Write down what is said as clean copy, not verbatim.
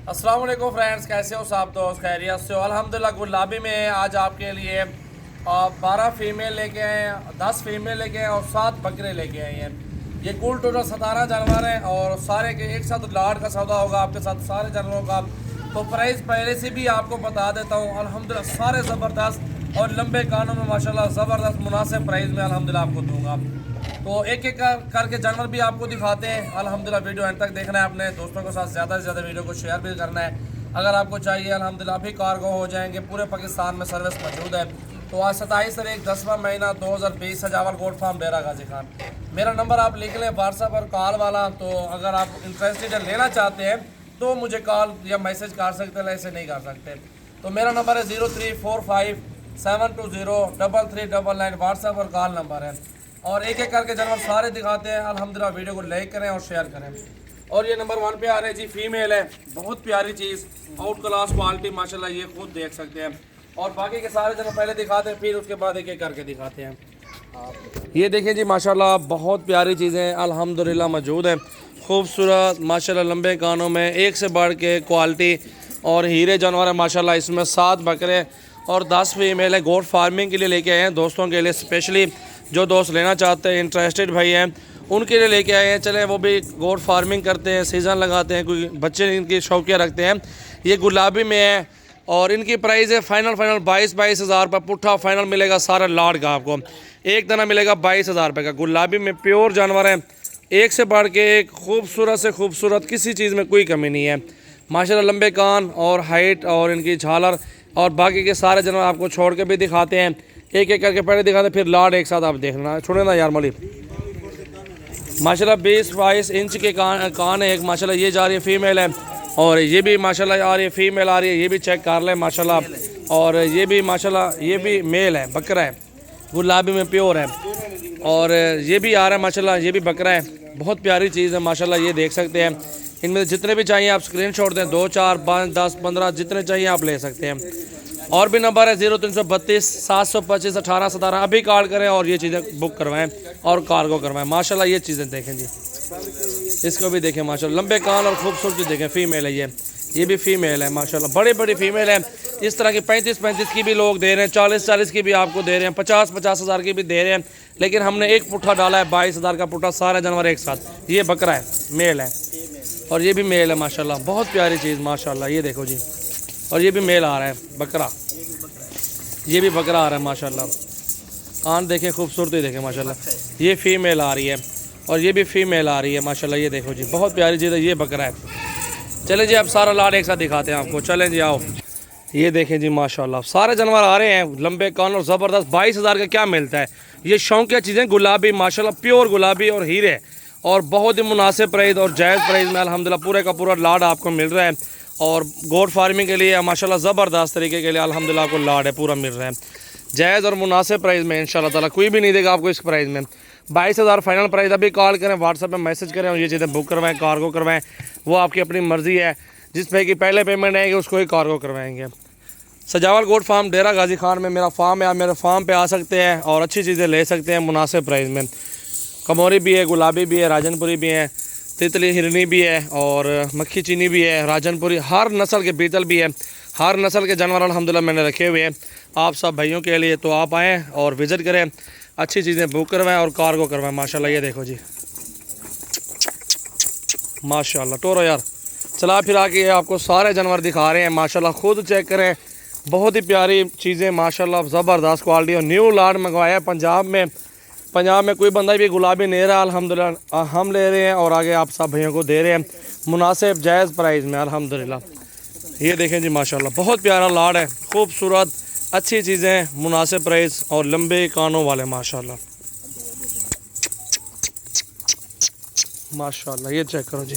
अस्सलाम वालेकुम फ्रेंड्स, कैसे हो सब दोस्त? खैरियत से हो? अल्हम्दुलिल्लाह। गुलाबी में आज आपके लिए 12 फीमेल लेके आए हैं, 10 फीमेल लेके आए हैं और 7 बकरे लेके आए हैं। ये कुल टोटल 17 जानवर हैं और सारे के एक साथ लाड का सौदा होगा आपके साथ सारे जानवरों का। तो प्राइस पहले से भी आपको बता देता हूँ। अल्हम्दुलिल्लाह सारे ज़बरदस्त और लंबे कानों में माशाल्लाह ज़बरदस्त मुनासिब प्राइस में अल्हम्दुलिल्लाह आपको दूंगा। तो एक एक करके जानवर भी आपको दिखाते हैं। अल्हम्दुलिल्लाह वीडियो एंड तक देखना है, अपने दोस्तों के साथ ज़्यादा से ज़्यादा वीडियो को शेयर भी करना है। अगर आपको चाहिए अल्हम्दुलिल्लाह अभी कार्गो हो जाएंगे, पूरे पाकिस्तान में सर्विस मौजूद है। तो आज 27 तारीख 10वां महीना 2020 सजावल गोट फार्म डेरा गाजी खान। मेरा नंबर आप लिख लें व्हाट्सएप और कॉल वाला। तो अगर आप इंटरेस्टेड लेना चाहते हैं तो मुझे कॉल या मैसेज कर सकते हैं, ऐसे नहीं कर सकते। तो मेरा नंबर है 0345720339 व्हाट्सएप और कॉल नंबर है। और एक एक करके जानवर सारे दिखाते हैं। अल्हम्दुलिल्लाह वीडियो को लाइक करें और शेयर करें। और ये नंबर 1 पे आ रहे हैं जी, फीमेल है, बहुत प्यारी चीज़, आउट क्लास क्वालिटी माशाल्लाह, ये खुद देख सकते हैं। और बाकी के सारे जानवर पहले दिखाते हैं, फिर उसके बाद एक एक करके दिखाते हैं। ये देखें जी माशाल्लाह, बहुत प्यारी चीज़ें अल्हम्दुलिल्लाह मौजूद हैं, खूबसूरत माशाल्लाह, लंबे कानों में एक से बढ़ के क्वालिटी और हीरे जानवर है माशाल्लाह। इसमें 7 बकरे और 10 फीमेल है। गोट फार्मिंग के लिए लेके आए हैं दोस्तों के लिए, स्पेशली जो दोस्त लेना चाहते हैं, इंटरेस्टेड भाई हैं, उनके लिए लेके आए हैं। चलें वो भी गोट फार्मिंग करते हैं, सीज़न लगाते हैं, कोई बच्चे इनकी शौकियाँ रखते हैं। ये गुलाबी में है और इनकी प्राइस है फाइनल 22 हज़ार रुपये पुट्ठा फाइनल मिलेगा सारा लाड का। आपको एक दाना मिलेगा 22 हज़ार रुपये का। गुलाबी में प्योर जानवर है, एक से बढ़ के एक, खूबसूरत से खूबसूरत, किसी चीज़ में कोई कमी नहीं है माशाल्लाह। लंबे कान और हाइट और इनकी झालर और बाकी के सारे जानवर आपको छोड़ के भी दिखाते हैं, एक एक करके पहले दिखाते हैं, फिर लाड एक साथ आप देखना। छोड़े ना यार मलिक। माशाल्लाह 20-22 इंच के कान है एक माशाल्लाह। ये जा रही है फीमेल है और ये भी माशाल्लाह आ रही है, फीमेल आ रही है, ये भी चेक कर लें माशाल्लाह। और ये भी माशाल्लाह, ये भी मेल है, बकरा है, गुलाबी में प्योर है। और ये भी आ रहा है माशाल्लाह, ये भी बकरा है, बहुत प्यारी चीज़ है माशाल्लाह, ये देख सकते हैं। इनमें जितने भी चाहिए आप स्क्रीनशॉट दें, 2, 4, 5, 10, 15 जितने चाहिए आप ले सकते हैं। और भी नंबर है 0332 725 1817। अभी कॉल करें और ये चीज़ें बुक करवाएं और कार्गो करवाएं माशाल्लाह। ये चीज़ें देखें जी, इसको भी देखें माशाल्लाह, लंबे कान और खूबसूरती देखें। फ़ीमेल है ये भी फ़ीमेल है माशाल्लाह, बड़ी बड़ी फ़ीमेल है। इस तरह की 35-35 की भी लोग दे रहे हैं, 40-40 की भी आपको दे रहे हैं, 50-50 हज़ार की भी दे रहे हैं। लेकिन हमने एक पुट्ठा डाला है 22 हज़ार का पुट्ठा, सारे जानवर एक साथ। ये बकरा है, मेल है, और ये भी मेल है माशाल्लाह, बहुत प्यारी चीज़ माशाल्लाह। ये देखो जी, और ये भी मेल आ रहा है बकरा, ये भी बकरा आ रहा है माशाल्लाह। कान देखें, खूबसूरती देखें माशाल्लाह। ये फ़ीमेल आ रही है और ये भी फ़ीमेल आ रही है माशाल्लाह। ये देखो जी, बहुत प्यारी चीज़ है, ये बकरा है। चलें जी, अब सारा लाड एक साथ दिखाते हैं आपको। चलें जी, आओ। ये देखें जी माशाल्लाह, सारे जानवर आ रहे हैं, लंबे कान और ज़बरदस्त। 22 हज़ार का क्या मिलता है? ये शौकिया चीज़ें, गुलाबी माशाल्लाह, प्योर गुलाबी और हीरे, और बहुत ही मुनासिब प्राइस और जायज़ प्राइस में अल्हम्दुलिल्लाह पूरे का पूरा लाड आपको मिल रहा है। और गोट फार्मिंग के लिए माशाल्लाह ज़बरदस्त तरीके के लिए अल्हम्दुलिल्लाह आपको लाड है पूरा मिल रहा है, जायज़ और मुनासिब प्राइस में इंशाल्लाह ताला। कोई भी नहीं देगा आपको इस प्राइस में। 22 हज़ार फाइनल प्राइस। अभी कॉल करें, व्हाट्सएप में मैसेज करें और ये चीज़ें बुक करवाएं, कार्गो करवाएं, वो आपकी अपनी मर्ज़ी है। जिस पे की पहले पेमेंट आएगी उसको ही कार्गो करवाएंगे। सजावल गोट फार्म डेरा गाजी खान में मेरा फार्म है, आप मेरे फार्म पे आ सकते हैं और अच्छी चीज़ें ले सकते हैं मुनासिब प्राइस में। कमोरी भी है, गुलाबी भी है, राजनपुरी भी है, तितली हिरनी भी है और मक्खी चीनी भी है, राजनपुरी, हर नस्ल के बीतल भी है, हर नस्ल के जानवर अल्हम्दुलिल्लाह मैंने रखे हुए हैं आप सब भाइयों के लिए। तो आप आएँ और विज़िट करें, अच्छी चीज़ें बुक करवाएं और कार्गो करवाएं माशाल्लाह। ये देखो जी माशाल्लाह, टोरो यार। चला फिर आके आपको सारे जानवर दिखा रहे हैं माशाल्लाह, खुद चेक करें, बहुत ही प्यारी चीज़ें माशाल्लाह, ज़बरदस्त क्वालिटी। और न्यू लाड मंगवाया है पंजाब में कोई बंदा भी गुलाबी नहीं रहा अल्हम्दुलिल्लाह, हम ले रहे हैं और आगे आप सब भाइयों को दे रहे हैं मुनासिब जायज़ प्राइस में अल्हम्दुलिल्लाह। ये देखें जी माशाल्लाह, बहुत प्यारा लाड है, खूबसूरत, अच्छी चीज़ें, मुनासिब प्राइस और लंबे कानों वाले माशाल्लाह माशाल्लाह। ये चेक करो जी।